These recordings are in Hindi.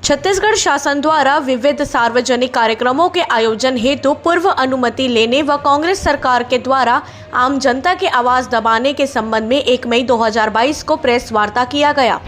छत्तीसगढ़ शासन द्वारा विविध सार्वजनिक कार्यक्रमों के आयोजन हेतु पूर्व अनुमति लेने व कांग्रेस सरकार के द्वारा आम जनता की आवाज दबाने के संबंध में 1 मई 2022 को प्रेस वार्ता किया गया।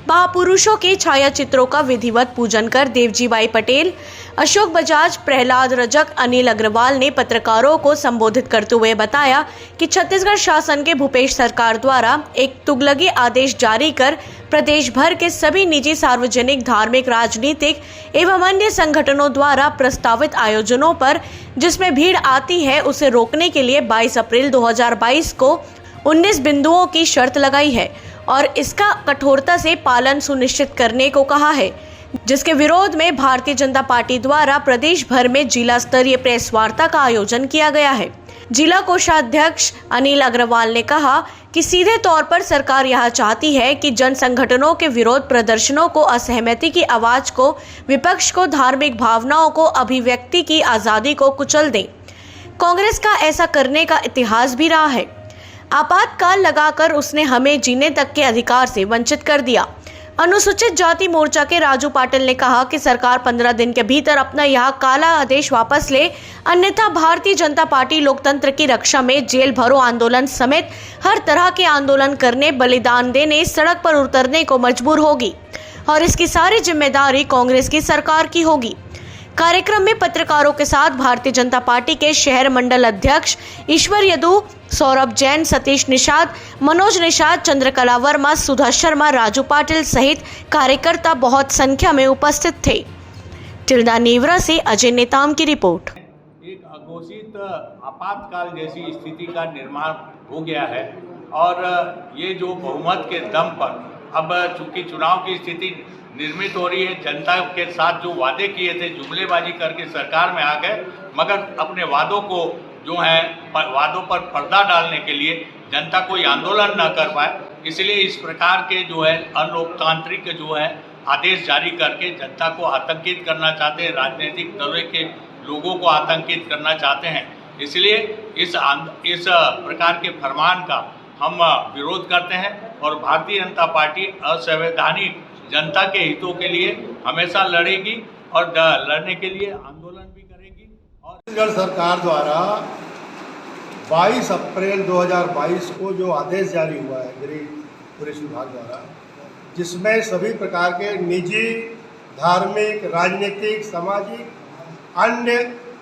महापुरुषों के छाया चित्रों का विधिवत पूजन कर देवजीभाई पटेल, अशोक बजाज, प्रहलाद रजक, अनिल अग्रवाल ने पत्रकारों को संबोधित करते हुए बताया कि छत्तीसगढ़ शासन के भूपेश सरकार द्वारा एक तुगलकी आदेश जारी कर प्रदेश भर के सभी निजी, सार्वजनिक, धार्मिक, राजनीतिक एवं अन्य संगठनों द्वारा प्रस्तावित आयोजनों पर जिसमें भीड़ आती है उसे रोकने के लिए 22 अप्रैल 2022 को 19 बिंदुओं की शर्त लगाई है और इसका कठोरता से पालन सुनिश्चित करने को कहा है, जिसके विरोध में भारतीय जनता पार्टी द्वारा प्रदेश भर में जिला स्तरीय प्रेस वार्ता का आयोजन किया गया है। जिला कोषाध्यक्ष अनिल अग्रवाल ने कहा कि सीधे तौर पर सरकार यह चाहती है कि जन संगठनों के विरोध प्रदर्शनों को, असहमति की आवाज को, विपक्ष को, धार्मिक भावनाओं को, अभिव्यक्ति की आजादी को कुचल दें। कांग्रेस का ऐसा करने का इतिहास भी रहा है। आपातकाल लगाकर उसने हमें जीने तक के अधिकार से वंचित कर दिया। अनुसूचित जाति मोर्चा के राजू पाटिल ने कहा कि सरकार 15 दिन के भीतर अपना यह काला आदेश वापस ले, अन्यथा भारतीय जनता पार्टी लोकतंत्र की रक्षा में जेल भरो आंदोलन समेत हर तरह के आंदोलन करने, बलिदान देने, सड़क पर उतरने को मजबूर होगी और इसकी सारी जिम्मेदारी कांग्रेस की सरकार की होगी। कार्यक्रम में पत्रकारों के साथ भारतीय जनता पार्टी के शहर मंडल अध्यक्ष ईश्वर यदु, सौरभ जैन, सतीश निषाद, मनोज निषाद, चंद्रकला वर्मा, सुधा शर्मा, राजू पाटिल सहित कार्यकर्ता बहुत संख्या में उपस्थित थे। टिल्डा नेवरा से अजय नेताम की रिपोर्ट। एक अघोषित आपातकाल जैसी स्थिति का निर्माण हो गया है और ये जो बहुमत के दम पर अब चूंकि चुनाव की स्थिति निर्मित हो रही है, जनता के साथ जो वादे किए थे जुमलेबाजी करके सरकार में आ गए, मगर अपने वादों को जो है वादों पर पर्दा डालने के लिए जनता कोई आंदोलन न कर पाए, इसलिए इस प्रकार के जो है अलोकतांत्रिक जो है आदेश जारी करके जनता को आतंकित करना चाहते हैं, राजनीतिक दलों के लोगों को आतंकित करना चाहते हैं। इसलिए इस प्रकार के फरमान का हम विरोध करते हैं और भारतीय जनता पार्टी असंवैधानिक जनता के हितों के लिए हमेशा लड़ेगी और लड़ने के लिए आंदोलन भी करेगी। और छत्तीसगढ़ सरकार द्वारा 22 अप्रैल 2022 को जो आदेश जारी हुआ है गृह पुलिस विभाग द्वारा, जिसमें सभी प्रकार के निजी, धार्मिक, राजनीतिक, सामाजिक, अन्य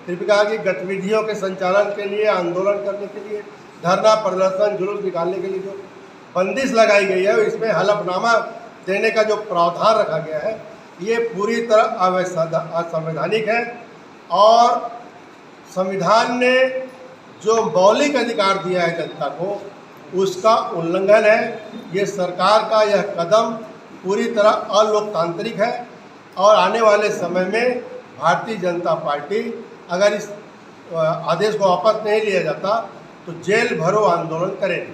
प्रकार की गतिविधियों के संचालन के लिए, आंदोलन करने के लिए, धरना प्रदर्शन, जुलूस निकालने के लिए जो बंदिश लगाई गई है, इसमें हलफनामा देने का जो प्रावधान रखा गया है, ये पूरी तरह असंवैधानिक है और संविधान ने जो मौलिक अधिकार दिया है जनता को, उसका उल्लंघन है। ये सरकार का यह कदम पूरी तरह अलोकतांत्रिक है और आने वाले समय में भारतीय जनता पार्टी अगर इस आदेश को वापस नहीं लिया जाता तो जेल भरो आंदोलन करेगी।